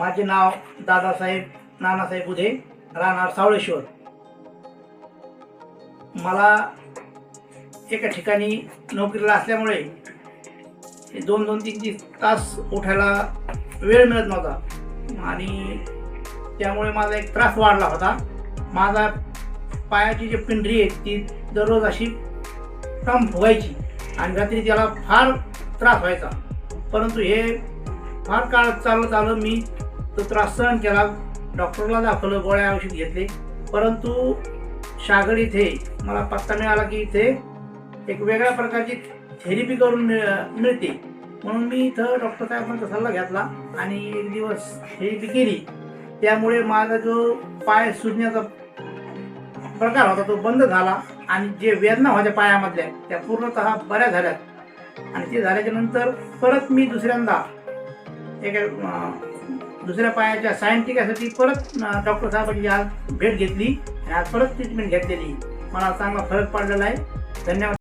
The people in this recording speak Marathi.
माझे नाव दादासाहेब नानासाहेब उदे, राहणार सावळेश्वर. मला एका ठिकाणी नोकरीला असल्यामुळे 2-3 तास उठायला वेळ मिळत नव्हता आणि त्यामुळे माझा एक त्रास वाढला होता. माझा पायाची जी पिंढरी आहे ती दररोज अशी टम फुगायची आणि रात्री त्याला फार त्रास व्हायचा. परंतु हे फार काळ चाललं मी तो त्रास सहन केला. डॉक्टरला दाखवलं, गोळ्या औषध घेतले. परंतु शागड इथे मला पत्ता मिळाला की इथे एक वेगळ्या प्रकारची थेरपी करून मिळते. म्हणून मी इथं डॉक्टर साहेबांचा सल्ला घेतला आणि एक दिवस थेरपी केली. त्यामुळे माझा जो पाय सुजण्याचा प्रकार होता तो बंद झाला आणि जे वेदना होत्या पायामधल्या त्या पूर्णतः बऱ्या झाल्यात. आणि ते झाल्याच्या नंतर परत मी दुसऱ्यांदा दुसऱ्या पायाच्या सायंटिकासाठी परत डॉक्टर साहेबांची आज भेट घेतली आणि आज परत ट्रीटमेंट घेतलेली. मला चांगला फरक पडलेला आहे. धन्यवाद.